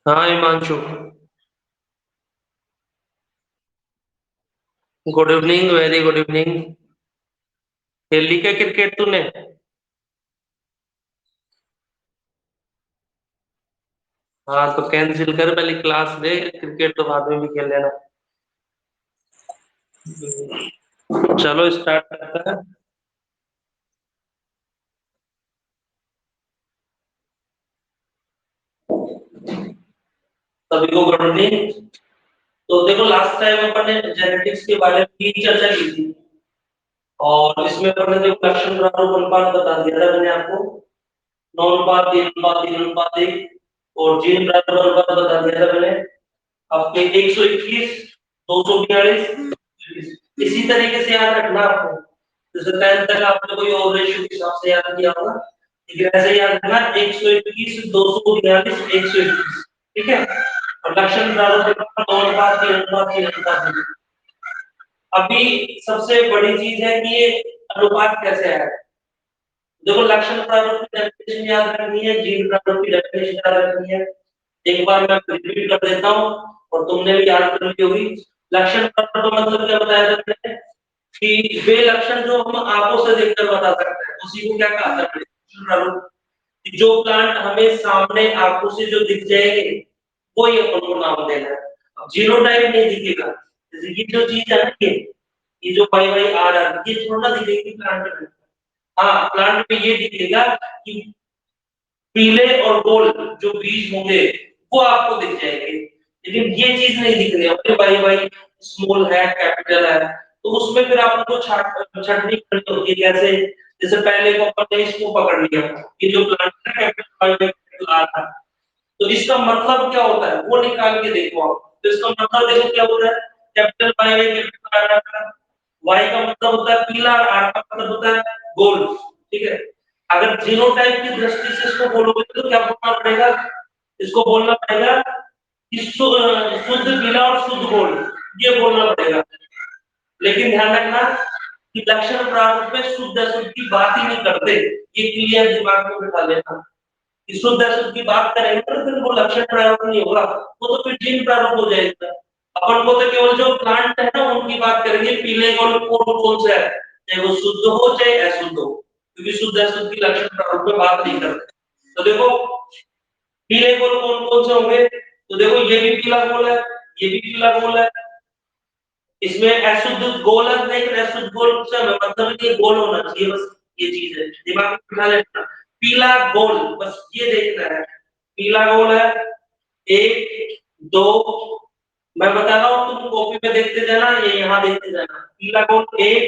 हाँ Himanshu. Good evening, very good evening. खेल ली क्या क्रिकेट तूने? हाँ तो कैंसिल कर, पहले क्लास दे, क्रिकेट तो बाद में भी खेल लेना। चलो स्टार्ट करते हैं। सभी को गुड इवनिंग। तो देखो लास्ट टाइम अपन ने जेनेटिक्स के बारे में भी चर्चा की थी, और इसमें अपन ने जो लक्षण प्रारूप अनुपात बता दिया था मैंने आपको, 9:3:3:1 और जीन प्रारूप अनुपात बता दिया था मैंने आपके 121, 242। इसी तरीके से याद रखना आपको, जैसे 10 तक आपने कोई और रेशियो के हिसाब से याद किया होगा, लेकिन ऐसे याद रखना 121, 242, 121। ठीक है। और लक्षण प्रारूप अनुपात 3:3:3। अभी सबसे बड़ी चीज है कि ये अनुपात कैसे है। देखो लक्षण प्रारूप की डेफिनेशन याद रखनी है, जीन प्रारूप की डेफिनेशन याद रखनी है। एक बार मैं रिपीट कर देता हूँ और तुमने भी याद कर ली होगी। लक्षण प्रारूप का मतलब क्या बताया जाता है कि वे लक्षण जो हम आंखों से देखकर बता सकते हैं उसी को क्या कहा जाता है, लक्षण प्रारूप। जो प्लांट हमें सामने आंखों से जो दिख जाएंगे वो ये अपन को नाम देना है। अब जीनोटाइप नहीं दिखेगा, जैसे ये जो चीज है ना, ये जो वाई वाई आर आर, ये थोड़ा दिखेगी प्लांट में। हाँ प्लांट में ये दिखेगा कि पीले और गोल जो बीज होंगे वो आपको दिख जाएंगे, लेकिन ये चीज नहीं दिख रही है भाई भाई, स्मॉल है कैपिटल है। तो उसमें फिर आपको छाटनी करनी होती है। कैसे? जैसे पहले को अपन ने इसको पकड़ लिया, ये जो प्लांट है कैपिटल वाई में कैपिटल आर था, तो इसका मतलब क्या होता है वो निकाल के देखो आप। तो इसका मतलब देखो क्या होता है, कैपिटल वाई में कैपिटल आर, वाई का मतलब होता है पीला और आर का मतलब होता है गोल्ड। ठीक है। अगर जीनोटाइप की दृष्टि से इसको बोलोगे तो क्या बोलना पड़ेगा, इसको बोलना पड़ेगा कि शुद्ध पीला और शुद्ध गोल्ड, ये बोलना पड़ेगा। लेकिन ध्यान रखना कि लक्षण प्रारूप में शुद्ध अशुद्ध की बात ही नहीं करते, ये क्लियर दिमाग में बिठा लेना। कि शुद्ध अशुद्ध की बात करेंगे तो फिर वो लक्षण प्रारूप नहीं होगा, वो तो फिर जीन प्रारूप हो जाएगा। अपन को तो केवल जो प्लांट है ना उनकी बात करेंगे, पीले गोल्ड कौन कौन से है, चाहे वो शुद्ध हो चाहे अशुद्ध हो, क्योंकि शुद्ध अशुद्ध की लक्षण प्रारूप में बात नहीं करते। तो देखो पीले गोल कौन कौन से होंगे, तो देखो ये भी पीला गोल है, ये भी पीला गोल है। इसमें अशुद्ध गोल है नहीं, अशुद्ध गोल से मतलब ये गोल होना चाहिए, बस ये चीज है दिमाग में बिठा लेना। पीला गोल बस ये देखना है, पीला गोल है। एक दो, मैं बता रहा हूँ तुम कॉपी में देखते जाना, ये यहाँ देखते जाना। पीला गोल 1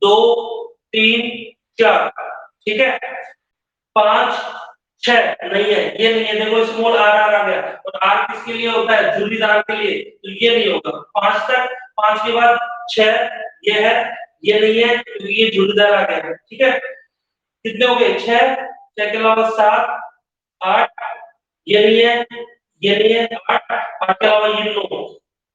2 3 4। ठीक है। 5 6 नहीं है, ये नहीं है। देखो स्मॉल आर आर आ गया, और आर किसके लिए होता है, झुर्रीदार के लिए, तो ये नहीं होगा। 5 तक, 5 के बाद 6 ये है, ये नहीं है क्योंकि ये झुर्रीदार आ गया है। ठीक है। कितने हो गए, 6, 6 के अलावा 7 8, ये नहीं है, ये नहीं है। 8 8 के अलावा ये 9,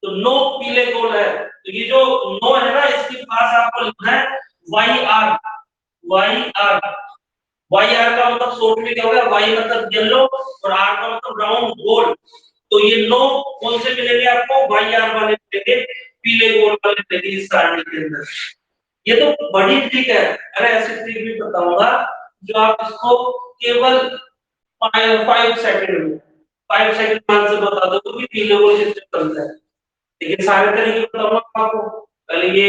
तो 9 पीले गोल है। तो ये जो 9 है ना, इसके पास आपको लिखना है Y R, Y R. Y R का मतलब शॉर्ट में क्या होगा, वाई मतलब येलो और आर का मतलब ब्राउन गोल। तो ये 9 कौन से मिलेंगे आपको, वाई आर वाले मिलेंगे, पीले गोल वाले मिलेंगे इस सारणी के अंदर। ये तो बड़ी ट्रिक है, अरे ऐसी ट्रिक भी बताऊंगा जो आप इसको केवल 5 सेकंड में, 5 सेकंड में आंसर बता दो कि पीले गोल किससे बनता है। लेकिन सारे तरीके बताऊंगा आपको। पहले ये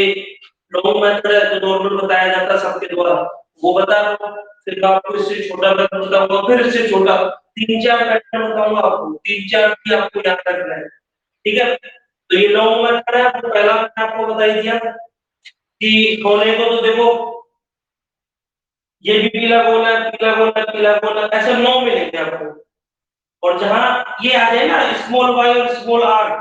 लॉन्ग मेथड है जो नॉर्मल बताया जाता है सबके द्वारा, वो बता रहा हूँ। फिर आपको इससे छोटा मेथड बताऊंगा, फिर इससे छोटा, 3 4 पैटर्न बताऊंगा आपको, 3 4 भी आपको याद रखना है। ठीक है। तो ये लॉन्ग मेथड है, तो पहला मैंने आपको बता ही दिया कि होने को, तो देखो ये भी पीला गोल है, पीला गोल है, पीला गोल है, ऐसे 9 मिलेंगे आपको। और जहां ये आ जाए ना स्मॉल वाई और स्मॉल आर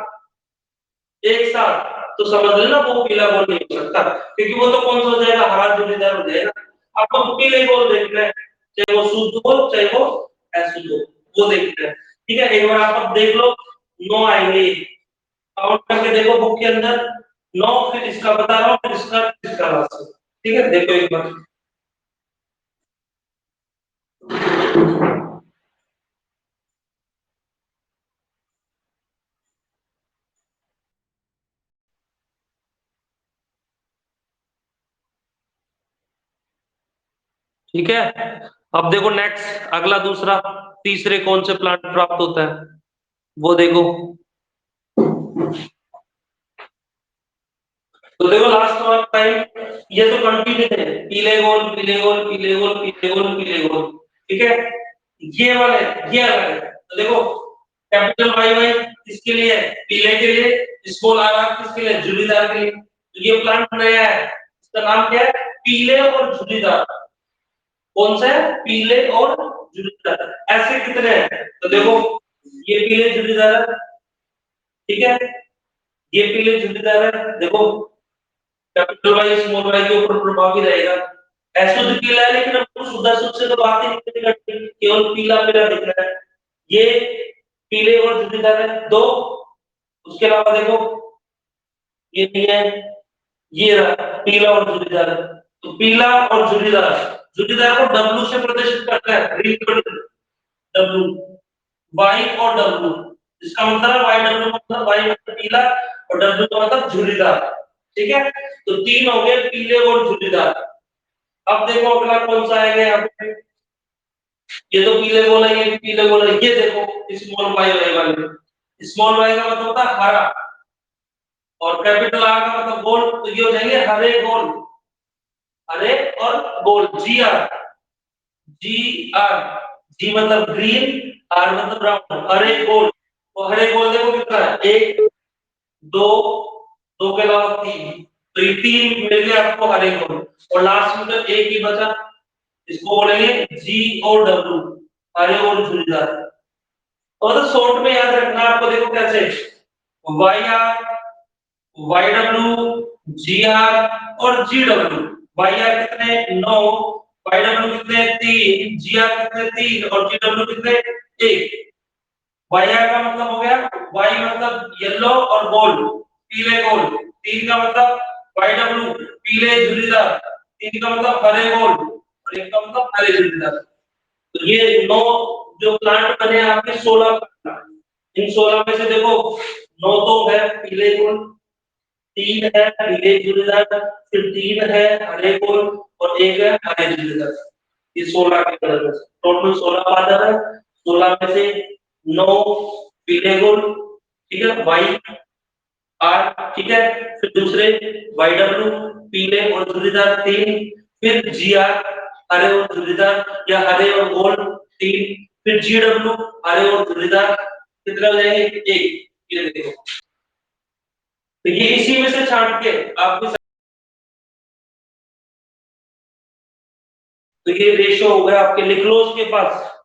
एक साथ, तो समझ लेना वो पीला गोल नहीं हो सकता, क्योंकि वो तो कौन सा हो जाएगा, हरा जोड़ीदार हो जाएगा। आपको तो पीले गोल देखना है, चाहे वो शुद्ध हो चाहे वो अशुद्ध हो, वो देखना है। ठीक है। एक बार आप अब देख लो, 9 आएंगे, काउंट करके देखो बुक के अंदर, 9, फिर इसका बता रहा हूँ, फिर इसका लास्ट। ठीक है, देखो एक बार। ठीक है। अब देखो नेक्स्ट, अगला दूसरा तीसरे कौन से प्लांट प्राप्त होता है वो देखो। तो देखो लास्ट वाला टाइम, ये तो कंटिन्यू है, पीले गोल पीले गोल पीले गोल पीले गोल पीले गोल, ठीक है। ये वाले ये अलग है। तो देखो कैपिटल वाई वाई किसके लिए है, पीले के लिए, स्मॉल आर आर किसके लिए, झुर्रीदार के लिए। तो ये प्लांट नया है, इसका नाम क्या है, पीले और झुर्रीदार। कौन सा है, पीले और झुर्रीदार। ऐसे कितने हैं, तो देखो ये पीले झुर्रीदार है, ठीक है, ये पीले झुर्रीदार है, देखो कैपिटल वाई स्मॉल वाई के ऊपर प्रभाव भी रहेगा। अशुद्ध पीला है, लेकिन हमको शुद्ध अशुद्ध से तो बात ही नहीं करती, केवल पीला पीला दिख रहा है। ये पीले और झुर्रीदार है दो। उसके अलावा देखो ये नहीं है, ये रहा पीला और झुर्रीदार। तो पीला और झुर्रीदार, झुर्रीदार को डब्लू से प्रदर्शित करता है, डब्लू, वाई और डब्लू। इसका मतलब है वाई डब्लू, मतलब वाई मतलब पीला और डब्लू का मतलब झुर्रीदार, ठीक है। तो तीन हो गए पीले और झुर्रीदार। अब देखो अगला कौन सा आएगा यहाँ पे, ये तो पीले गोला, ये भी पीले गोला, ये देखो स्मॉल वाई वाई वाले। स्मॉल वाई का मतलब होता है हरा, और कैपिटल आर का मतलब गोल, तो ये हो जाएंगे हरे गोल, हरे और गोल, जी आर, जी आर, जी मतलब ग्रीन, आर मतलब ब्राउन, हरे गोल। तो हरे गोल देखो कितना है, एक दो, दो के अलावा तीन, तो ये तीन मिल गए आपको हरे गोल। और लास्ट में तो एक ही बचा, इसको बोलेंगे जी और डब्ल्यू, हरे और झुर्रीदार। और शॉर्ट में याद रखना आपको, देखो कैसे, Y R, Y W, G R और जी डब्ल्यू। वाई आर कितने, नौ, वाई डब्ल्यू कितने, तीन, जी आर कितने, तीन, और जी डब्ल्यू कितने, एक। वाई आर का मतलब हो गया, वाई मतलब येलो और गोल्ड, पीले गोल्ड। तीन का मतलब वाई डब्ल्यू, पीले झुर्रीदार। तीन का मतलब हरे गोल्ड, और एक का मतलब हरे झुर्रीदार। तो ये नौ जो प्लांट बने आपके, 16 प्लांट। इन 16 में से देखो नौ तो है पीले गोल्ड, तीन है पीले झुर्रीदार, फिर तीन है हरे गोल्ड, और एक है हरे झुर्रीदार। ये 16 के कलर में टोटल 16 पादर है। 16 में से 9 पीले गोल्ड, ठीक है, वाई आर, ठीक है। फिर दूसरे वाई डब्ल्यू, पीले और झुर्रीदार तीन, फिर जी आर, हरे और झुर्रीदार या हरे और गोल्ड तीन, फिर जी डब्ल्यू, हरे और झुर्रीदार, कितने हो जाएंगे, एक। ये देखो, तो ये इसी में से छांट के आपके, तो ये रेशो हो गया आपके, लिख लो उसके पास,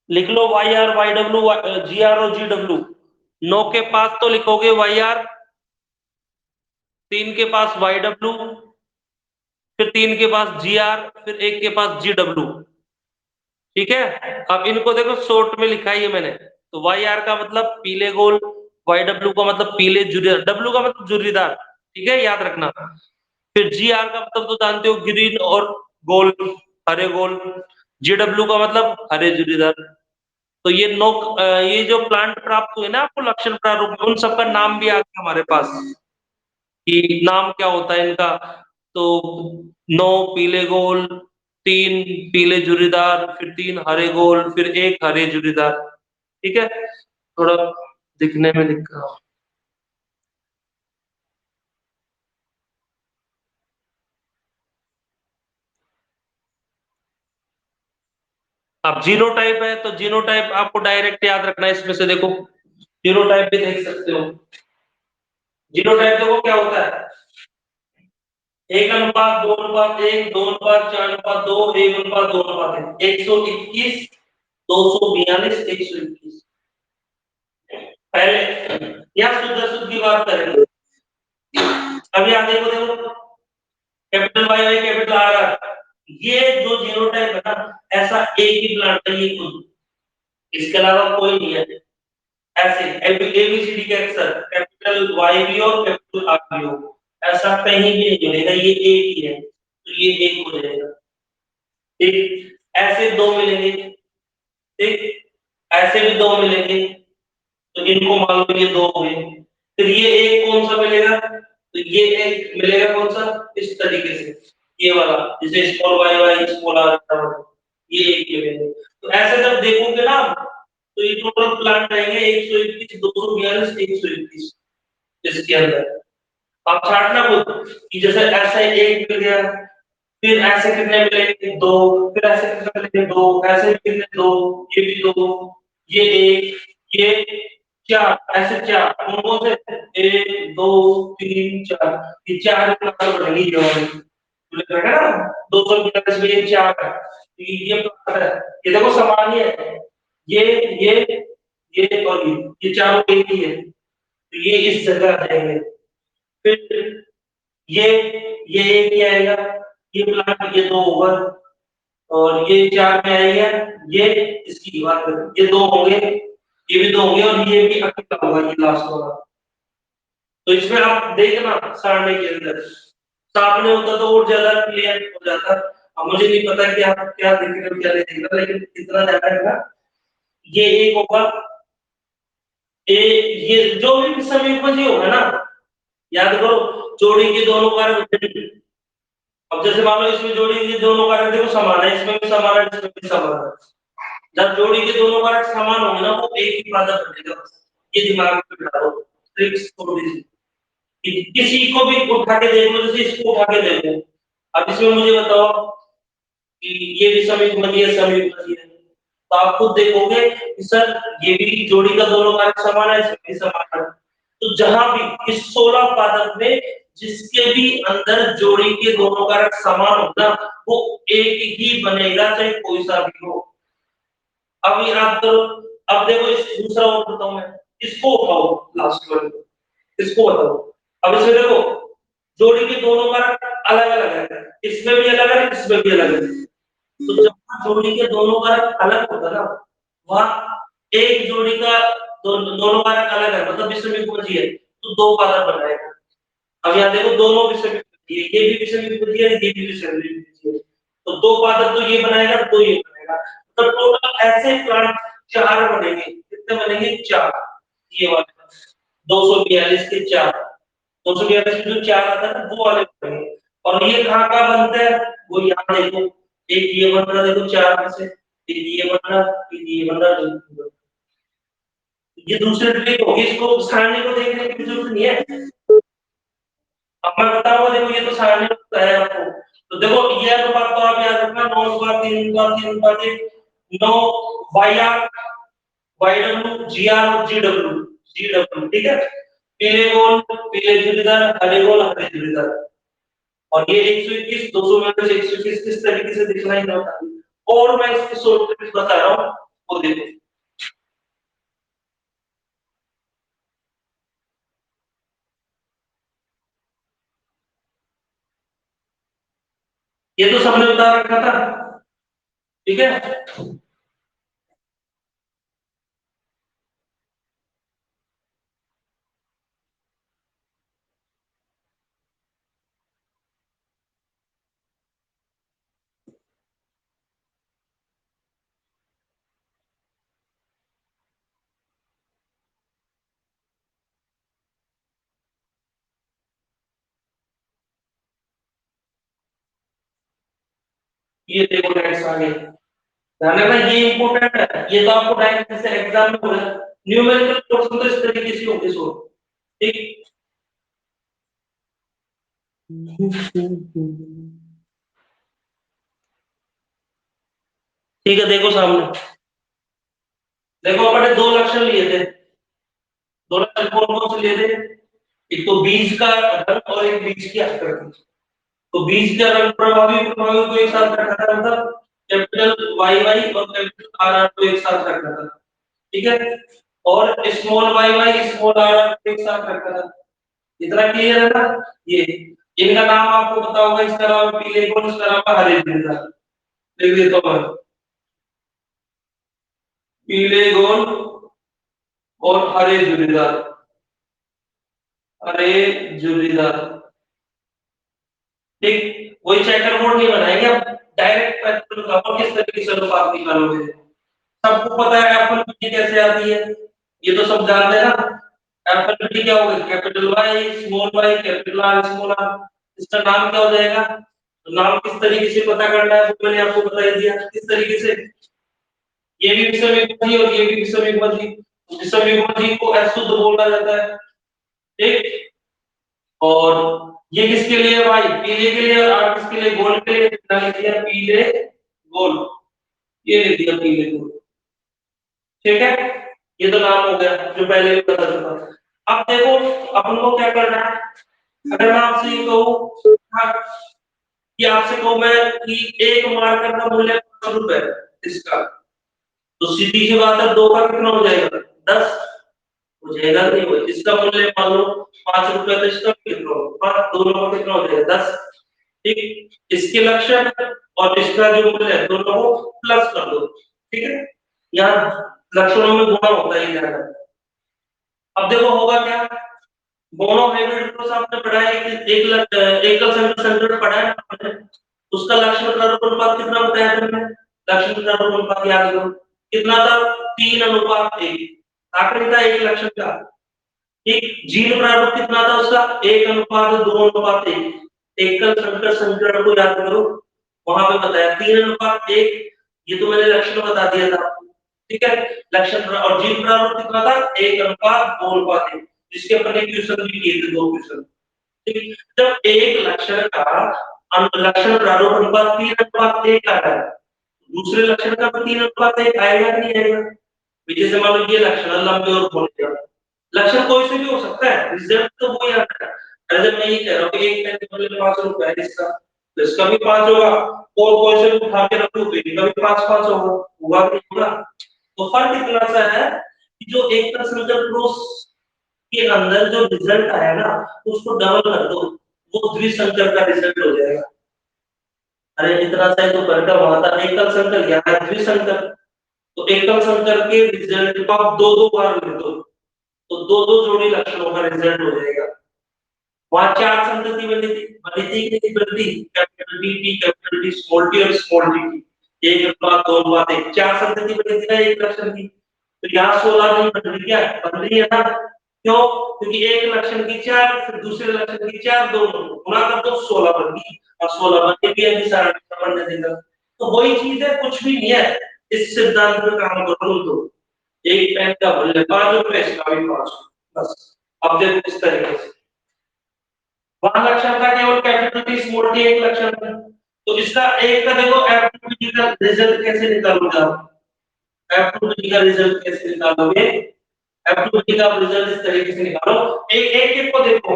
लिख लो Y R Y W, G R और जी डब्ल्यू। नौ के पास तो लिखोगे वाई आर, तीन के पास वाई डब्ल्यू, फिर तीन के पास जी आर, फिर एक के पास जी डब्ल्यू, ठीक है। अब इनको देखो शॉर्ट में लिखा है ये मैंने, तो वाई आर का मतलब पीले गोल, वाई डब्ल्यू का मतलब पीले झुर्रीदार, डब्ल्यू का मतलब झुर्रीदार, ठीक है, याद रखना। फिर जी आर का मतलब तो जानते हो ग्रीन और गोल, हरे गोल। जी डब्ल्यू का मतलब हरे झुर्रीदार। तो ये ये जो प्लांट प्राप्त हुए ना आपको लक्षण प्रारूप में, उन सबका नाम भी आ गया हमारे पास, कि नाम क्या होता है इनका। तो 9 पीले गोल, तीन पीले झुर्रीदार, फिर तीन हरे गोल, फिर एक हरे झुर्रीदार, ठीक है। थोड़ा दिखने में दिक्कत। अब जीनोटाइप है, तो जीनोटाइप आपको डायरेक्ट याद रखना है, इसमें से देखो जीनोटाइप भी देख सकते हो। जीनोटाइप देखो क्या होता है, एक अनुपात, दो अनुपात एक, दो अनुपात चार अनुपात दो, एक अनुपात दो अनुपात एक, 121, 242, 121। पहले यहाँ शुद्ध अशुद्ध की बात करेंगे। अभी आगे को देखो, capital Y Y capital R R, ये जो जीनोटाइप है ना, ऐसा एक ही प्लांट है ये खुद, इसके अलावा कोई नहीं है। ऐसे एबीसीडी के अक्षर कैपिटल वाई भी हो कैपिटल आर भी हो, ऐसा कहीं भी नहीं मिलेगा, ये एक ही है, तो ये एक हो जाएगा, ठीक। ऐसे दो मिलेंगे, ठीक, ऐसे भी दो मिलेंगे, तो इनको मान लो ये दो हो गए। फिर ये एक कौन सा मिलेगा, तो ये एक मिलेगा कौन सा, इस तरीके से, ये वाला जिसे small Y Y small R, ये एक मिलेगा। तो ऐसे जब देखोगे ना, तो ये टोटल प्लांट आएंगे 121, 242, 121 इसके अंदर। आप छाटना खुद कि जैसे ऐसे एक मिल गया, फिर ऐसे कितने मिलेंगे, दो, फिर ऐसे कितने मिलेंगे, दो, ऐसे भी कितने, दो, ये भी दो, ये एक, ये चार, ऐसे चार, कौन कौन से, एक, दो, तीन, चार, ये चार क्लास बनेगी ये वाली, तो लगा ना 242 में ये चार है, तो ये प्लस है, ये देखो समान ही है, ये ये ये और ये चारों एक ही है, तो ये इस जगह आ जाएंगे। फिर ये ये एक ही आएगा, ये प्लांट ये दो होगा, और ये चार में आएगा, ये इसकी बात करें, ये दो होंगे, ये भी दो होंगे, और ये भी अकेला होगा, ये लास्ट वाला। तो इसमें आप देखना सारणी के अंदर सामने होता तो और ज्यादा क्लियर हो जाता। अब मुझे नहीं पता कि आप क्या देख रहे हो क्या नहीं देख रहे, लेकिन इतना ध्यान रखना, ये एक होगा, ये जो भी समीपन होगा ना, याद करो जोड़ी के दोनों कारक। अब जैसे मान लो इसमें जोड़ी के दोनों कारक देखो समान है, इसमें भी समान है, इसमें भी समान है। जब जोड़ी के दोनों कारक समान होंगे ना, वो एक ही बाधा बनेगा, ये दिमाग में बिठा लो, ट्रिक्स थोड़ी सी। किसी को भी उठा के देख लो, जैसे इसको उठा के देखो, अब इसमें मुझे बताओ कि ये भी समीपन है, समीपन है, तो आप खुद देखोगे कि सर ये भी जोड़ी का दोनों कारक समान है, इसमें भी समान है। तो जहां भी इस 16 पादप में जिसके भी अंदर जोड़ी के दोनों कारक समान होगा, वो एक ही बनेगा, चाहे कोई सा भी हो। अब ये आप करो, अब देखो इस दूसरा और बताऊं मैं, इसको उठाओ लास्ट वाले को, इसको बताओ। अब इसमें देखो जोड़ी के दोनों कारक अलग अलग है, इसमें भी अलग है, इसमें भी अलग है। तो जब जोड़ी के दोनों कारक अलग होता ना, वहां एक जोड़ी का दोनों कारक अलग है, मतलब विषम युग्मज है, तो दो पादप बनाएगा। अब यहाँ देखो दोनों विषम युग्मज है, ये भी विषम युग्मज है, ये भी विषम युग्मज है, तो दो पादप तो ये बनाएगा, दो ये बनाएगा, तो टोटल ऐसे प्लांट चार बनेंगे। कितने बनेंगे, चार, ये वाले 242 के चार, 242 में जो चार आता है ना, वो वाले बनेंगे। और ये कहाँ कहाँ बनते हैं, वो यहाँ देखो, एक ये बन रहा देखो चार में से, एक ये बन रहा, एक ये बन रहा, ये दूसरे ट्रिक होगी, इसको सारणी को देखने की जरूरत नहीं है। अब मैं बताऊंगा, देखो ये तो सारणी होता है आपको, तो देखो ये अनुपात तो आप याद रखना, 9 अनुपात 3 अनुपात 3 अनुपात 1, 9 Y R Y W G R और जी डब्ल्यू, ठीक है। पीले गोल पीले जुड़ीदार, हरे गोल हरे जुड़ीदार, और ये 121 200 में से 121 किस तरीके से दिखना है बता दूं। और मैं इसकी शॉर्ट ट्रिक बता रहा हूं, वो देखो। ये तो सबने बता रखा था, ठीक है। ये देखो नेक्स्ट आगे ध्यान रखना, ये इंपॉर्टेंट है, ये तो आपको डायरेक्ट जैसे एग्जाम में बोला, न्यूमेरिकल क्वेश्चन तो इस तरीके से होंगे सो, ठीक। ठीक है, देखो सामने, देखो अपने दो लक्षण लिए थे, दो लक्षण कौन कौन से लिए थे, एक तो बीज का रंग और एक बीज की आकृति। तो बीज का रंग प्रभावी प्रभावी को एक साथ रखा था, मतलब कैपिटल वाई वाई और कैपिटल आर आर को एक साथ रखा था, ठीक है। और small Y Y small R R को एक साथ रखा था। इतना क्लियर है ना, ये इनका नाम आपको पता होगा, इसका नाम पीले गोल, इसका नाम हरे गोल, लिख देता हूं मैं, पीले गोल और हरे जुड़ीदार, हरे जुड़ीदार, ठीक। वही चेकर बोर्ड नहीं बनाएंगे आप, डायरेक्ट पैटर्न का किस तरीके से अनुपात निकालोगे। सबको पता है एप्पल की कैसे आती है, ये तो सब जानते हैं ना, एफ एंड डी क्या होगा, capital Y small Y capital R small R. इसका नाम क्या हो जाएगा, तो नाम किस तरीके से पता करना है वो मैंने आपको बता ही दिया किस तरीके से। ये भी विषम युग्म जी और ये भी विषम युग्म जी। विषम युग्म जी को अशुद्ध बोला जाता है, ठीक। और ये किसके लिए भाई, पीले के लिए, और आर किसके लिए, गोल्ड के लिए। कितना लिख दिया, पीले गोल्ड, ये लिख दिया पीले गोल्ड, ठीक है। ये तो नाम हो गया जो पहले भी पता चला। अब देखो अपन को क्या करना है, अगर मैं आपसे ये कहूं कि आपसे कहूं मैं कि एक मार्कर का मूल्य 5 रुपए इसका, तो सीधी सी बात है, दो का कितना हो जाएगा, 10 हो जाएगा, नहीं हो इसका मूल्य मान लो 5 रुपए, तो इसका कितना होगा, दोनों का कितना हो जाएगा, 10, ठीक। इसके लक्षण और इसका जो मूल्य है दोनों को प्लस कर दो, ठीक है। यहाँ लक्षणों में गुणा होता है ज्यादा। अब देखो होगा क्या, मोनो हाइब्रिड क्रॉस आपने पढ़ा है कि एकल संकरण पढ़ा है आपने? उसका लक्षण प्रारूप अनुपात कितना बताया था मैंने, लक्षण प्रारूप अनुपात याद करो कितना था, 3:1 आखिरी था एक लक्षण का, ठीक। जीन प्रारूप कितना था उसका, 1:2:1। एकल संकरण को याद करो, वहां पे बताया 3:1, ये तो मैंने लक्षण बता दिया था, ठीक है। लक्षण और जीन प्रारूप कितना था, 1:2:1, जिसके अपन ने क्वेश्चन भी किए थे, 2 क्वेश्चन, ठीक। जब एक लक्षण का लक्षण प्रारूप अनुपात 3:1 आ रहा है, दूसरे लक्षण का भी 3:1 आएगा नहीं आएगा। जैसे मान लो ये लक्षण लंबे और मोटे का, लक्षण कोई से भी हो सकता है, रिजल्ट तो वही आता है। अरे जब मैं ये कह रहा हूँ कि एक पेन के बदले 5 रुपए है इसका, तो इसका भी 5 होगा, और कोई से उठा के रखूं तो इसका भी 5 होगा, हुआ कि नहीं होगा। तो फर्क इतना सा है कि जो एक संकर क्रॉस के अंदर जो रिजल्ट आया ना, उसको डबल कर दो, वो द्विसंकर का रिजल्ट हो जाएगा। अरे इतना सा ही तो फर्क है, वहां था एकल संकर, यहाँ है द्विसंकर। तो एकल संकर के रिजल्ट को आप दो दो बार लिख दो, तो दो दो जोड़ी लक्षणों का रिजल्ट हो जाएगा। वहां 4 संतति बनी थी कि नहीं बनी थी, capital T capital T small T और स्मॉल टी, एक अनुपात 2:1, 4 संतति बनी थी ना एक लक्षण की। तो यहाँ 16 नहीं बन रही, क्या बन रही है ना, क्यों, क्योंकि एक लक्षण की 4 फिर दूसरे लक्षण की 4, दोनों गुणा कर दो 16 बन गई, और 16 बन के भी अभी सारा बनने देगा। तो वही चीज है, कुछ भी नहीं है, इस सिद्धांत पे काम करो तो एक पेन का मूल्य 5 रुपए, इसका भी 5, बस। अब देखो इस तरीके से वहां लक्षण था केवल कैपिटल टी स्मॉल टी एक लक्षण था, तो इसका एक का देखो F2 का रिजल्ट कैसे निकालोगे आप, F2 का रिजल्ट कैसे निकालोगे, F2 का रिजल्ट इस तरीके से निकालो, एक एक एक को देखो,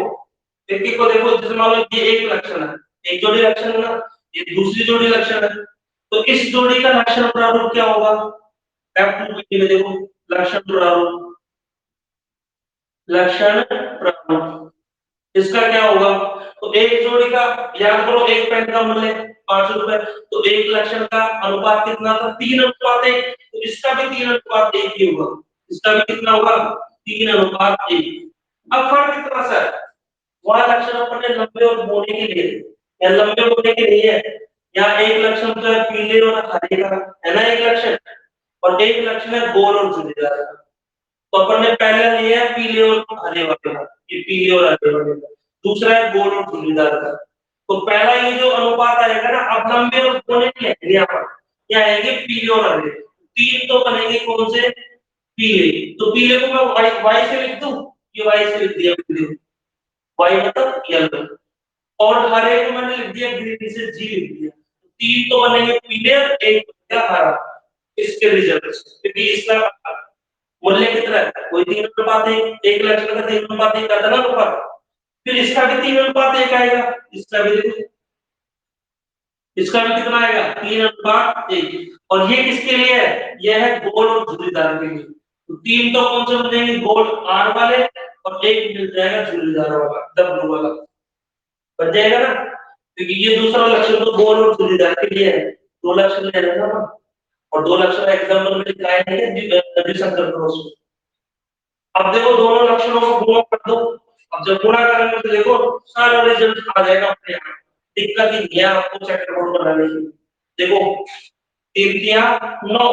एक एक को देखो, जैसे मान लो ये एक लक्षण है, एक जोड़ी लक्षण है ना, ये दूसरी जोड़ी लक्षण है, तो इस जोड़ी का लक्षण प्रारूप क्या होगा, F2 में देखो लक्षण प्रारूप, लक्षण प्रारूप इसका क्या होगा, तो एक जोड़ी का याद करो, एक पेन का मूल्य 5 रुपए, तो एक लक्षण का अनुपात कितना था, 3:1, तो इसका भी 3:1 ही होगा, इसका भी कितना होगा, 3:1। अब फर्क कितना सा है, वहां लक्षण अपन ने लंबे और मोटे के लिए, या लंबे मोटे के लिए है, यहाँ एक लक्षण तो है पीले और हरे का, है ना एक लक्षण, और एक लक्षण है गोल और झुर्रीदार का। तो अपन ने पहले लिया है पीले और हरे वाले का, ये पीले और हरे वाले का, दूसरा है गोल और झुर्रीदार का। तो पहला ये जो अनुपात आएगा ना, अब लंबे और गोले नहीं आएंगे यहाँ पर, क्या आएंगे पीले और हरे, तीन तो बनेंगे कौन से, पीले, तो पीले को मैं वाई वाई से लिख दूं, ये वाई से लिख दिया पीले, वाई मतलब येलो, और हरे को मैंने लिख दिया ग्रीन से जी लिख दिया, तीन तो बनेंगे पीले और एक बनेगा हरा, इसके रिजल्ट, क्योंकि इसका मूल्य कितना है, कोई 3:1, एक लक्षण का 3:1 आता ना अनुपात, फिर इसका भी 3:1 आएगा, इसका भी देखो, इसका भी कितना आएगा 3:1, और ये किसके लिए है, यह है गोल और झुर्रीदार के लिए, तो तीन तो कौन से बनेंगे, गोल आर वाले, और एक मिल जाएगा झुर्रीदार वाला डब्ल्यू वाला, बन जाएगा ना, क्योंकि ये दूसरा लक्षण तो गोल और झुर्रीदार के लिए है, दो लक्षण ले लेना ना, और दो लक्षण एग्जाम्पल में लिखाए हैं द्विसंकर क्रॉस। अब देखो दोनों लक्षणों को गुणा कर दो, अब जब गुणा करेंगे तो देखो सारा रिजल्ट आ जाएगा अपने आप, दिक्कत ही नहीं है आपको चैप्टर बोर्ड बनाने की। देखो 3 3 9,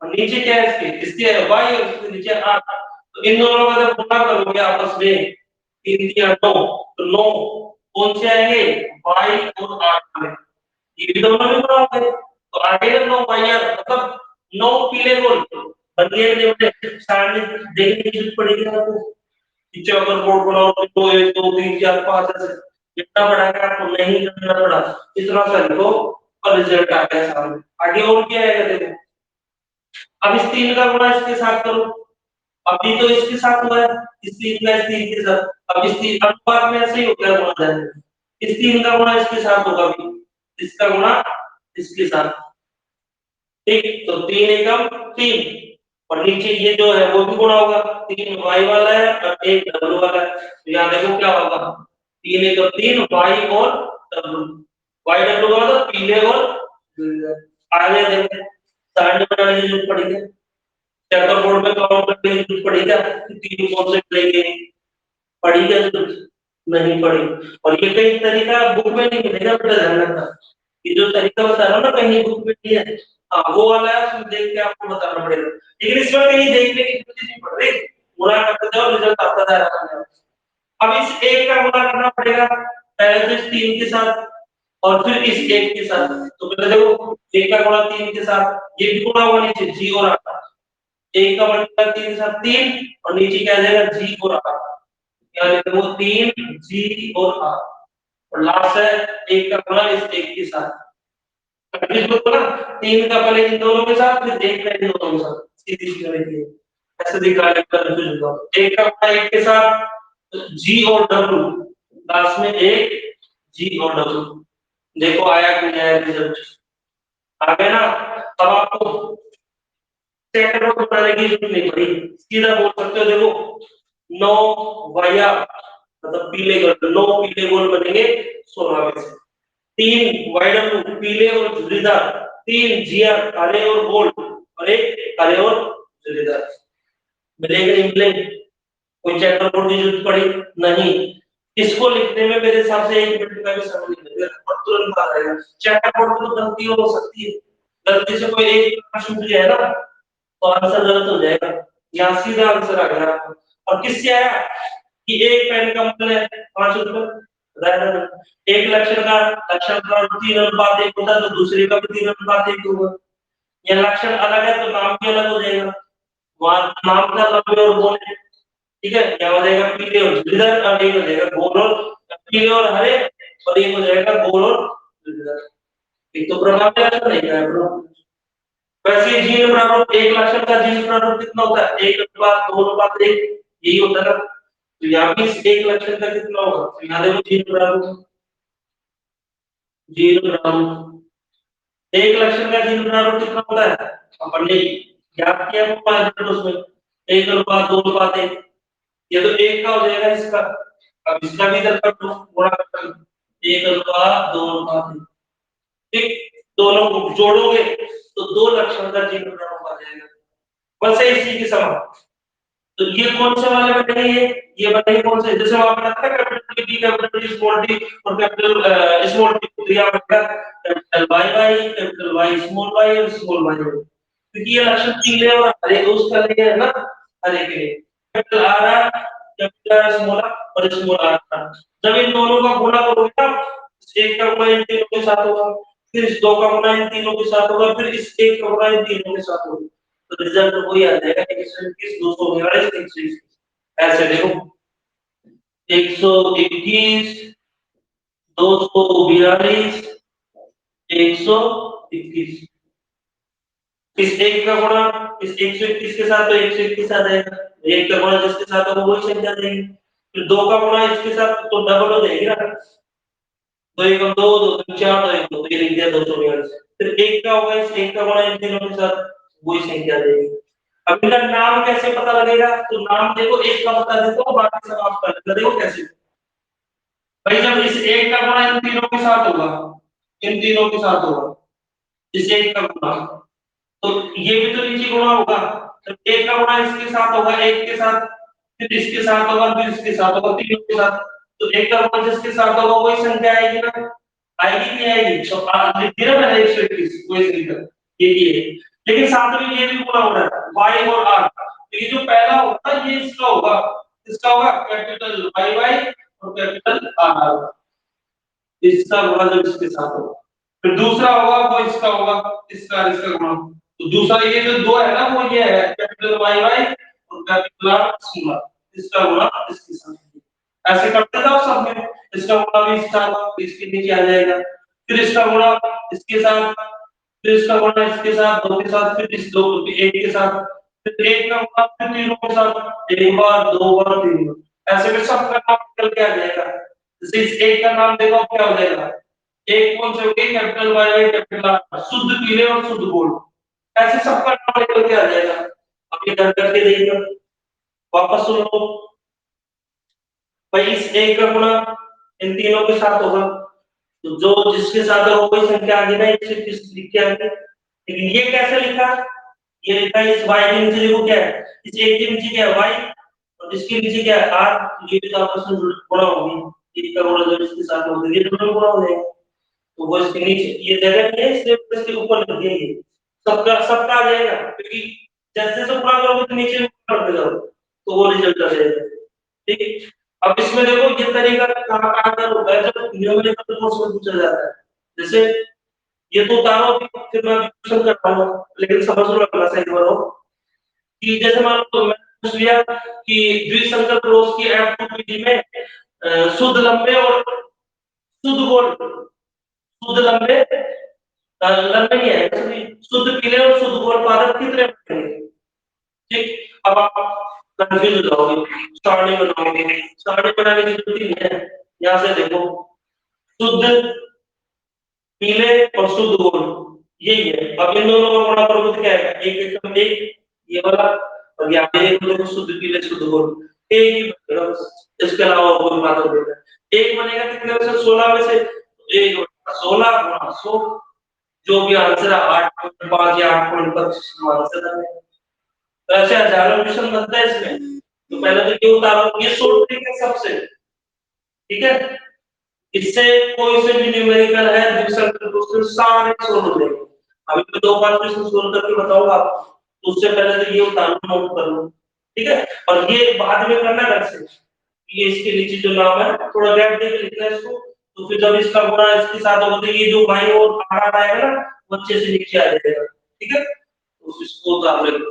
और नीचे क्या है इसके, इसके y और इसके नीचे 8, तो इन दोनों का जब गुणा करोगे आपस में 3 3 8 9, तो 9 कौन से आएंगे, y और 8 में, ये भी दोनों में गुणा होंगे, तो आगे ना 9 y मतलब 9 पीले गोल बन गए नहीं बने, सामने देखने की जरूरत पड़ेगी आपको, नीचे अगर बोर्ड बनाओ तो 2 1 2 3 4 5 ऐसे जितना बड़ा है आपको नहीं करना पड़ा, इतना सा लिखो और रिजल्ट आ गया सामने। आगे और क्या आएगा देखो, अब इस 3 का गुणा इसके साथ करो, अभी तो इसके साथ हुआ है, इस 3 का इस 3 के साथ, अब इस 3 अनुपात में ऐसे ही होता है गुणा जाने, इस 3 का गुणा इसके साथ होगा, अभी इसका गुणा इसके साथ, ठीक, तो 3 एकम 3, और नीचे ये जो है वो भी गुणा होगा, 3 y वाला है और 1 w वाला है, तो यहाँ देखो क्या होगा, 3 एकम 3 y और w, y w का मतलब पीले और आगे देखो सारणी बनाने की जरूरत पड़ेगी, चेकर बोर्ड में काउंट करने की जरूरत पड़ेगी क्या, 3 कौन से मिलेंगे, पढ़ी क्या जरूरत नहीं पढ़ी, और ये कई तरीका बुक में नहीं मिलेगा, बेटा ध्यान रखना, ये जो तरीका बता रहा हूँ ना कहीं बुक में नहीं है, हाँ वो वाला है, उसमें देख के आपको बताना पड़ेगा, लेकिन इसमें कहीं देखने की जरूरत नहीं पड़ रही, गुणा करते जाओ रिजल्ट आता जा रहा है। अब इस एक का गुणा करना पड़ेगा, पहले तो इस 3 के साथ और फिर इस 1 के साथ, तो पहले देखो 1 का गुणा 3 के साथ, ये भी गुणा होगा नीचे जी और आर, 1 का मल्टीप्लाई 3 के साथ 3 और नीचे क्या आ जाएगा जी और आर, यहाँ लिखो 3 जी और आर, और लास्ट है 1 का गुणा इस 1 के साथ, कंफ्यूज मत होना, 3 का पहले इन दोनों के साथ फिर 1 का इन दोनों के साथ, सीधी सी गणित है, ऐसे दिखा ले कंफ्यूज होगा, 1 का गुणा 1 के साथ जी और डब्ल्यू, लास्ट में 1 जी और डब्ल्यू, देखो आया कि नहीं आया रिजल्ट, आ गया ना। अब आपको सेकंड रोड बनाने की जरूरत नहीं पड़ी, सीधा बोल सकते हो, देखो 9 वाया मतलब पीले गोल, 9 पीले गोल बनेंगे 16 में से, 3 वाइडम पीले और झुर्रीदार, 3 जियर काले और गोल, और 1 काले और झुर्रीदार, मिलेंगे नहीं मिलेंगे, कोई चेकर बोर्ड की जरूरत पड़ी नहीं, इसको लिखने में मेरे हिसाब से 1 मिनट का भी समय नहीं लगेगा और तुरंत आ जाएगा, चेकर बोर्ड में तो गलती हो सकती है, गलती से कोई एक प्रश्न पूछ जाए ना तो आंसर गलत हो जाएगा, यहाँ सीधा आंसर आ गया आपको, और किससे आया कि एक पेन का मूल्य है 5 रुपए, एक लक्षण का 3:1 होता है तो दूसरे का भी 3:1 होगा, या लक्षण अलग है तो नाम भी अलग हो जाएगा, वहां नाम का लंबे और गोल है, ठीक है, क्या हो जाएगा पीले और झुर्रीदार, और एक हो जाएगा गोल और पीले और हरे, और एक हो जाएगा गोल और झुर्रीदार, एक तो प्रभाव नहीं है। वैसे जीन प्रारूप, एक लक्षण का जीन प्रारूप कितना होता है, 1:2:1, यही होता है ना, तो यहाँ भी इस एक लक्षण का कितना होगा, तो यहाँ देखो जीन प्रारूप, जीन प्रारूप एक लक्षण का जीन प्रारूप कितना होता है, अपन ने ज्ञात किया वो 5 उसमें 1:2:1, ये तो एक का हो जाएगा इसका, अब इसका भी इधर कर दो गुणा कर दो, 1:2:1, ठीक, दोनों को जोड़ोगे तो 2 लक्षण का जीन प्रारूप आ जाएगा, बस इसी के समान, तो ये कौन से वाले बनेंगे, ये बनेंगे कौन से, जैसे वहां पर था capital T capital T small T और कैपिटल स्मॉल टी दिया बनेगा capital Y Y capital Y और स्मॉल वाई, क्योंकि ये लक्षण पीले और हरे उसका लिए है ना, हरे के लिए capital R are capital small और स्मॉल आर, जब इन दोनों का गुणा करोगे ना, एक का गुणा इन तीनों के साथ होगा, फिर इस 2 का गुणा इन तीनों के साथ होगा, फिर इस 1 का गुणा इन तीनों के साथ होगा, तो रिजल्ट वही आ जाएगा 121 242 121, ऐसे देखो 121 242 121, इस एक का गुणा इस 121 के साथ तो 121 आ जाएगा, एक का गुणा जिसके साथ होगा वही संख्या देंगे, फिर 2 का गुणा इसके साथ तो डबल हो जाएगी ना, 2 1 2 2 3 4 2 1 2, ये लिख दिया 242, फिर एक का होगा इस एक का गुणा इन तीनों के साथ वही संख्या देंगे। अब इनका नाम कैसे पता लगेगा, तो नाम देखो एक का बता देता हूं बाकी सब आप कर लेना, देखो कैसे, भाई जब इस एक का गुणा इन तीनों के साथ होगा, इन तीनों के साथ होगा, इस एक का गुणा, तो ये भी तो नीचे गुणा होगा, तो एक का गुणा इसके साथ होगा, एक के साथ, फिर इसके साथ होगा, फिर इसके साथ होगा, तीनों के साथ, तो एक का गुणा जिसके साथ होगा वही संख्या आएगी ना, आएगी नहीं आएगी, तो लिख दिया मैंने 121 वही संख्या, ये भी है, लेकिन साथ में ये भी गुणा हो रहा है y और r, तो ये जो पहला होगा ये इसका होगा, इसका होगा कैपिटल वाई वाई और कैपिटल आर आर, इसका गुणा जब इसके साथ होगा। फिर दूसरा होगा वो इसका होगा, इसका और इसका गुणा। तो दूसरा ये जो दो है ना वो ये है कैपिटल वाई वाई और कैपिटल आर स्मॉल, इसका गुणा इसके साथ। ऐसे करते जाओ सब में, इसका गुणा भी इसके साथ इसके नीचे आ जाएगा, फिर इसका गुणा इसके साथ, फिर इसका गुणा इसके साथ, दो के साथ, फिर इस दो एक के साथ, फिर एक का गुणा फिर तीनों के साथ, एक बार दो बार तीन बार, ऐसे में सबका नाम निकल के आ जाएगा। जैसे इस एक का नाम देखो क्या हो जाएगा, एक कौन से हो गए capital Y Y capital R, शुद्ध पीले और शुद्ध गोल्ड, ऐसे सबका नाम निकल के आ जाएगा। अब ये डर करके देखिए, वापस सुन लो भाई, इस एक का गुणा इन तीनों के साथ होगा, तो जो जिसके साथ है वो कोई संख्या आगे ना इसे किस लिख के आगे। लेकिन ये कैसे लिखा, ये लिखा है इस y के नीचे देखो क्या है, इस एक के नीचे क्या है y और इसके नीचे क्या है r, ये भी तो आपस में गुणा होगी, एक का गुणा जब इसके साथ होगा ये दोनों गुणा हो जाएगा, तो वो इसके नीचे ये जगह नहीं है इसलिए इसके ऊपर लिख दिया, ये सबका सबका आ जाएगा, क्योंकि जैसे जैसे गुणा करोगे तो नीचे करते जाओ तो वो रिजल्ट आ जाएगा। ठीक, अब इसमें देखो ये तरीका कहाँ कहाँ का होता है जब न्यूमेरिकल कोर्स में पूछा जाता है, जैसे ये तो उतारो अभी, फिर मैं क्वेश्चन करता हूँ, लेकिन समझ लो अपना सही करो कि जैसे मान लो मैं पूछ लिया कि द्विसंकर क्रोस की F2 विधि में शुद्ध लंबे और शुद्ध गोल, शुद्ध लंबे लंबे नहीं है सॉरी, शुद्ध पीले और शुद्ध गोल पादप कितने बनेंगे। ठीक, अब आप कंफ्यूज हो जाओगे, सारणी बनाओगे, सारणी बनाने की जरूरत ही नहीं है, यहाँ से देखो शुद्ध पीले और शुद्ध गोल यही है, अब इन दोनों का गुणा करोगे तो क्या आएगा, एक एकम एक ये वाला और यहाँ पे एक देखो शुद्ध पीले शुद्ध गोल, एक ही बनेगा बस, इसके अलावा और कोई बात नहीं है। एक बनेगा कितने में से 16 में से, एक 16 गुणा 100, जो भी आंसर है 8.5 या 8.25 आंसर है। तो ऐसे हजारों क्वेश्चन बनता है इसमें, तो पहले तो ये उतारो, ये शॉर्ट ट्रिक है सबसे, ठीक है, इससे कोई से भी न्यूमेरिकल है द्विसंकर क्वेश्चन सारे सोल्व हो जाएंगे। अभी मैं दो बार क्वेश्चन सोल्व करके बताऊंगा आपको, तो उससे पहले तो ये उतारो नोट कर लो, ठीक है, और ये बाद में करना घर से, ये इसके नीचे जो नाम है थोड़ा गैप देके लिखना है इसको, तो फिर जब इसका गुणा इसके साथ होगा तो ये जो बाई और आर आएगा ना वो अच्छे से नीचे आ जाएगा, ठीक है, तो इसको उतार लो।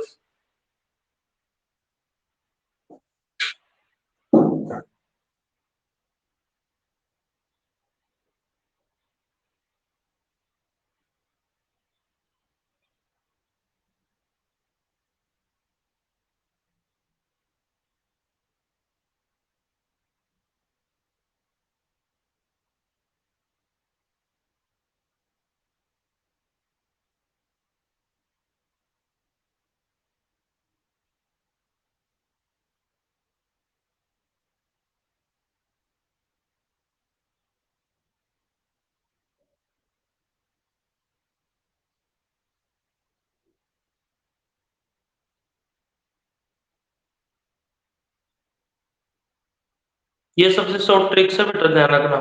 ये सबसे शॉर्ट ट्रिक से बेटर ध्यान रखना।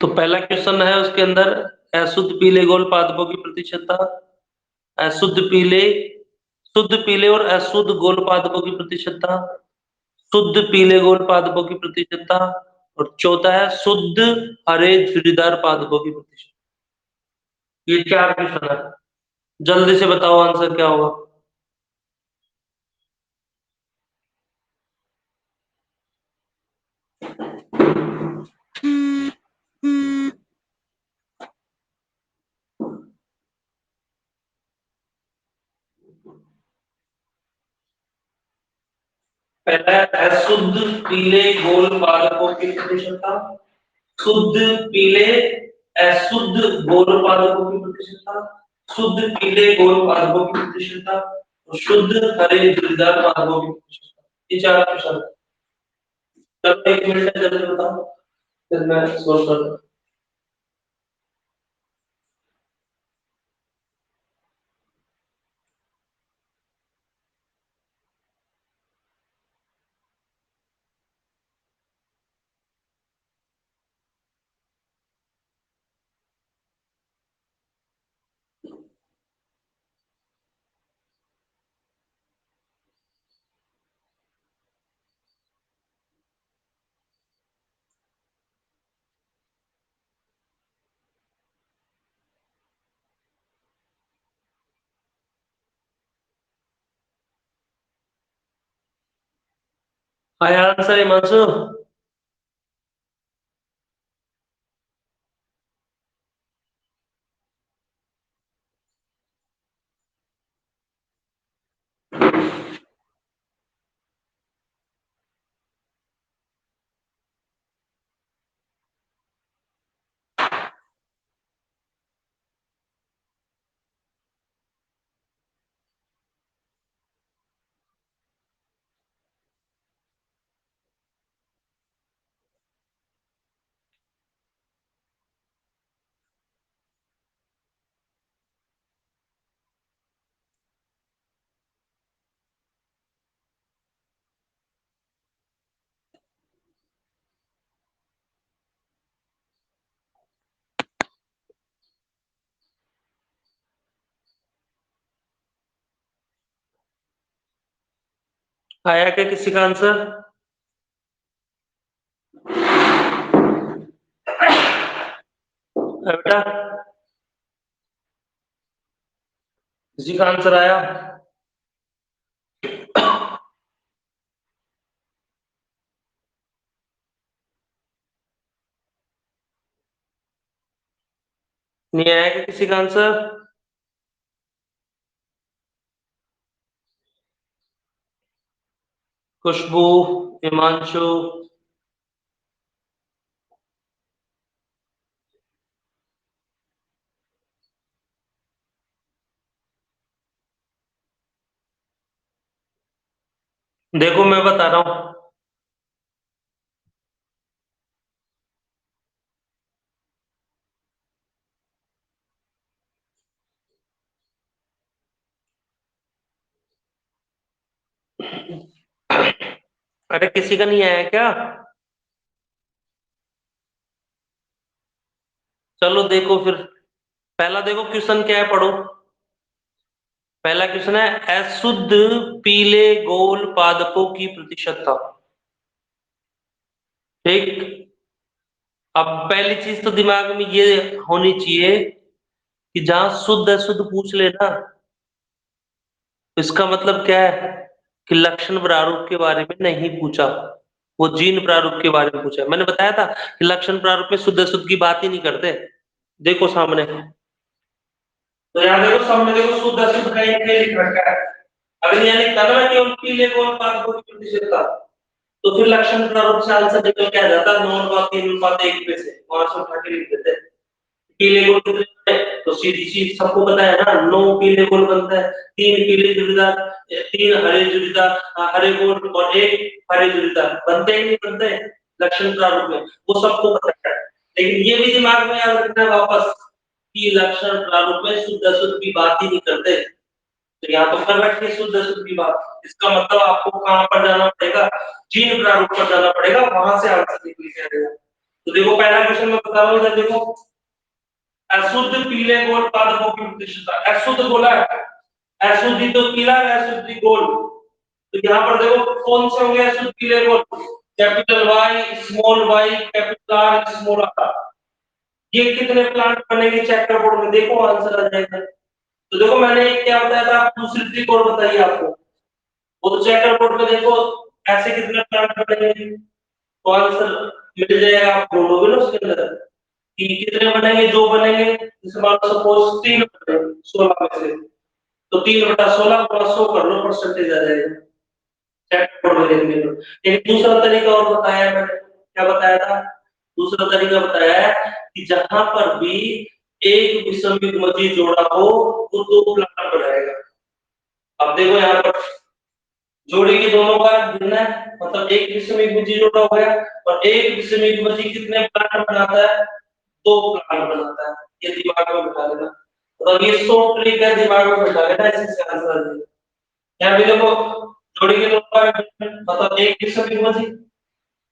तो पहला क्वेश्चन है उसके अंदर अशुद्ध पीले गोल पादपों की प्रतिशतता, अशुद्ध पीले, शुद्ध पीले और अशुद्ध गोल पादपों की प्रतिशतता, शुद्ध पीले गोल पादपों की प्रतिशतता, और चौथा है शुद्ध हरे झुर्रीदार पादपों की प्रतिशतता। ये चार क्वेश्चन है, जल्दी से बताओ आंसर क्या होगा। पहला है अशुद्ध पीले गोल पादपों की प्रतिशतता, शुद्ध पीले अशुद्ध गोल पादपों की प्रतिशतता, शुद्ध पीले गोल पादपों की प्रतिशतता और शुद्ध हरे झुर्रीदार पादपों की प्रतिशतता। ये चार क्वेश्चन। चलो एक मिनट है, जल्दी बताओ फिर मैं सोच रहा हूँ। आया आंसर हिमांशु? आया क्या किसी का आंसर? बेटा किसी का आंसर आया? नहीं आया क्या किसी का आंसर? खुशबू, हिमांशु, देखो मैं बता रहा हूँ। अरे किसी का नहीं आया क्या? चलो देखो फिर, पहला देखो क्वेश्चन क्या है, पढ़ो। पहला क्वेश्चन है अशुद्ध पीले गोल पादपों की प्रतिशतता। ठीक। अब पहली चीज तो दिमाग में ये होनी चाहिए कि जहां शुद्ध अशुद्ध पूछ लेना, तो इसका मतलब क्या है कि लक्षण प्रारूप के बारे में नहीं पूछा, वो जीन प्रारूप के बारे में पूछा। मैंने बताया था कि लक्षण प्रारूप में शुद्ध अशुद्ध की बात ही नहीं करते। देखो सामने, तो यहाँ देखो सामने, देखो शुद्ध अशुद्ध का एक लिख रखा है। अगर यहाँ लिखता ना केवल पीले गोल पादपों की प्रतिशतता, तो फिर लक्षण प्रारूप से आंसर निकल के आ जाता 9:3:1 पे से, वहां से उठा के लिख देते। पीले गोल कितने बनते हैं? तो सीधी चीज सबको पता है ना, 9 पीले गोल बनता है, 3 पीले जुड़ीदार, 3 हरे जुड़ीदार, हरे गोल और एक हरे जुड़ीदार, बनते ही नहीं बनते लक्षण प्रारूप में, वो सबको पता है। लेकिन ये भी दिमाग में याद रखना है वापस कि लक्षण प्रारूप में शुद्ध अशुद्ध की बात ही नहीं करते। तो यहाँ तो कर रखी शुद्ध अशुद्ध की बात, इसका मतलब आपको कहाँ पर जाना पड़ेगा, जीन प्रारूप पर जाना पड़ेगा, वहां से आंसर निकल के आएगा। तो देखो पहला क्वेश्चन मैं बता रहा हूँ, इधर देखो अशुद्ध पीले गोल पादपों की प्रतिशतता, अशुद्ध बोला है, अशुद्धि तो पीला है, अशुद्धि गोल। तो यहाँ पर देखो कौन से होंगे अशुद्ध पीले गोल, capital Y, small Y, capital R, small R. ये कितने प्लांट बनेंगे चेकर बोर्ड में, देखो आंसर आ जाएगा। तो देखो मैंने क्या बताया था, आप दूसरी ट्रिक और बताइए आपको, वो तो चेकर बोर्ड में देखो ऐसे कितने प्लांट बनेंगे, तो आंसर मिल जाएगा, आप ढूंढोगे ना उसके अंदर कि कितने बनेंगे, जो बनेंगे, जैसे मान लो सपोज 3 बनेंगे 16 में से, तो 3/16 प्लस 100 कर लो, परसेंटेज आ जाएगा चेक बोर्ड में देखने को। एक दूसरा तरीका और बताया मैंने, क्या बताया था, दूसरा तरीका बताया है कि जहां पर भी एक विषमयुग्मजी जोड़ा हो वो 2 प्लांट बनाएगा। अब देखो यहाँ पर जोड़ी के दोनों का भिन्न है, मतलब एक विषमयुग्मजी जोड़ा हो गया, और एक विषमयुग्मजी कितने प्लांट बनाता है, 2 प्लांट बनाता है। ये दिमाग में बिठा लेना, मतलब ये शॉर्ट ट्रिक है, दिमाग में बिठा लेना, इसी से आंसर आ जाएगा। यहाँ भी देखो जोड़ी के दोनों का मतलब एक विषमयुग्मजी,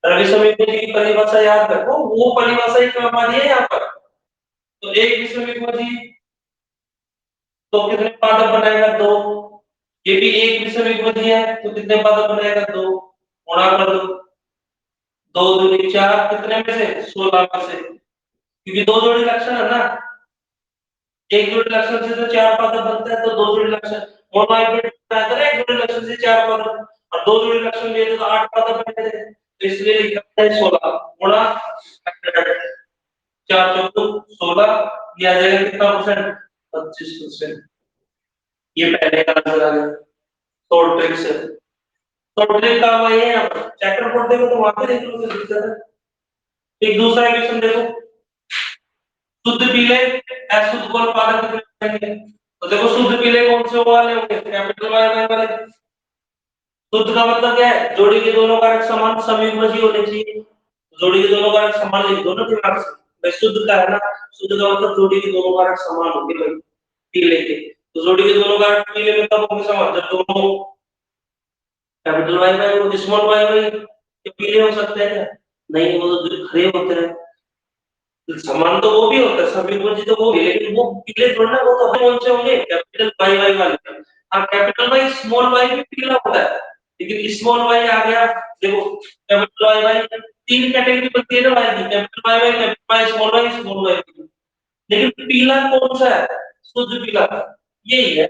विषमयुग्मजी की परिभाषा याद रखो, वो परिभाषा ही काम आ रही है यहाँ पर। तो एक विषमयुग्मजी तो कितने पादप बनाएगा, 2। ये भी एक विषमयुग्मजी है, तो कितने पादप बनाएगा, 2, गुणा कर दो, 2×2=4, कितने में से, 16 में से, क्योंकि 2 जोड़ी लक्षण है ना, एक जोड़ी लक्षण से तो 4 पादप बनता है, तो 2 जोड़ी लक्षण मोनोहाइब्रिड बनाता है, एक जोड़ी लक्षण से 4 पादप। और दो जोड़ी लक्षण लिए थे तो 8 का बने थे, तो इसलिए लिखा है 16 गुणा 100, 4 चौको 16, ये आ जाएगा कितना परसेंट, 25%। ये पहले का आंसर आ गया शॉर्ट ट्रिक से। शॉर्ट ट्रिक का वही है, चैप्टर पढ़ देखो तो वहां पे देख लो फिर दिक्कत है। एक दूसरा क्वेश्चन देखो, शुद्ध पीले अशुद्ध को उत्पादक करेंगे, तो देखो शुद्ध पीले कौन से वाले होंगे, कैपिटल वाई वाले। शुद्ध का मतलब क्या है, जोड़ी के दोनों कारक समान समविभजी होने चाहिए, जोड़ी के दोनों कारक समान लिख दो ना दिमाग से। भाई शुद्ध का है ना, शुद्ध का मतलब जोड़ी के दोनों कारक समान होंगे भाई पीले के, तो जोड़ी के दोनों कारक पीले में कब होंगे समान, जब दोनों कैपिटल वाई वाई और स्मॉल वाई वाई ये पीले हो सकते हैं क्या, नहीं वो तो हरे होते हैं। समान तो वो भी होता है, समविभजी तो वो भी, लेकिन वो पीले थोड़ा ना, वो तो कौन से होंगे, कैपिटल वाई वाई वाले। हाँ कैपिटल वाई स्मॉल वाई भी पीला होता है, लेकिन स्मॉल वाई आ गया, देखो कैपिटल वाई वाई तीन कैटेगरी बनती है ना वाई की, capital Y Y, capital Y, small Y, लेकिन पीला कौन सा है, शुद्ध पीला, यही है।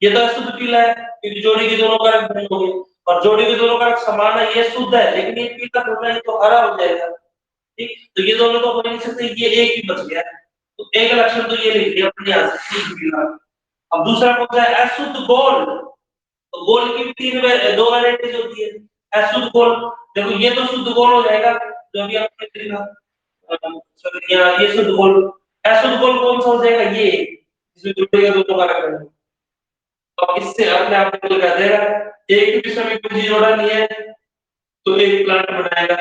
ये तो शुद्ध पीला है क्योंकि जोड़ी के दोनों कारक भिन्न हो गए, और जोड़ी के दोनों कारक समान है, ये शुद्ध है, लेकिन ये पीला थोड़ा है तो हरा हो जाएगा। ठीक, तो ये दोनों तो हो नहीं सकते, ये एक ही बच गया, तो एक लक्षण तो ये लिख दिया अपने यहां से शुद्ध पीला। अब दूसरा कौन सा है, अशुद्ध गोल्ड, तो गोल्ड की भी दो वैरायटीज होती है, अशुद्ध गोल्ड, देखो ये तो शुद्ध गोल्ड हो जाएगा जो भी आपने देखा, सॉरी ये शुद्ध गोल्ड, अशुद्ध गोल्ड कौन सा हो जाएगा, ये जिसमें जुड़ेगा दोनों कारक है, तो इससे अपने आप को लगा देगा, एक भी समीकरण जोड़ा नहीं है तो एक प्लांट बनाएगा,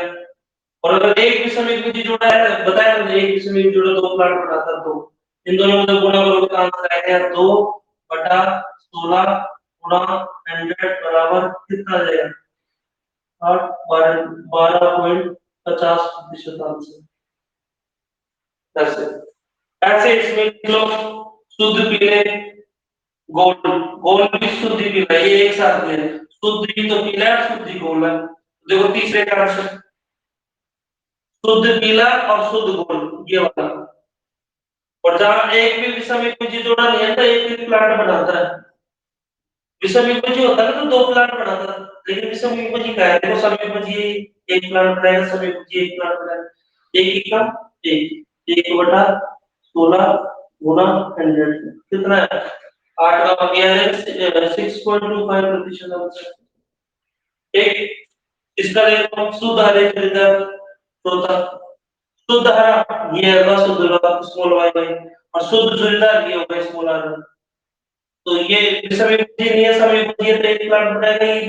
और अगर एक भी समीकरण जोड़ा है, बताया ना एक भी समीकरण जोड़ा दो प्लांट बनाता, तो इन दोनों में गुणा करोगे तो आंसर आएगा 2/16 गुणा 100 बराबर कितना आ जाएगा, 12.50% आंसर। ऐसे ऐसे इसमें लिख लो, शुद्ध पीले गोल्ड, गोल्ड भी शुद्ध ही पीला, ये एक साथ में शुद्ध ही तो पीला है, शुद्ध ही गोल्ड है, देखो तीसरे का आंसर, शुद्ध पीला और शुद्ध गोल्ड ये वाला, और जहां एक भी विषम युग्म जोड़ा नहीं है तो एक भी प्लांट बनाता है, विषम युग्म होता है तो दो प्लांट बनाता है, लेकिन विषम युग्म का है, देखो सम युग्म एक प्लांट बनाएगा, सम युग्म एक प्लांट बनाएगा, एक ही का एक, 1/16 गुना 100 कितना है, 8 का हो गया है 6.25% आंसर। एक इसका देखो हम शुद्ध हरे फिल्टर चौथा, शुद्ध हरा ये है शुद्ध स्मॉल वाई वाई, और शुद्ध जोड़ीदार ये होगा स्मॉल आर, तो ये विषम युग्म नहीं है, सम युग्म तो एक प्लांट बनाएगा,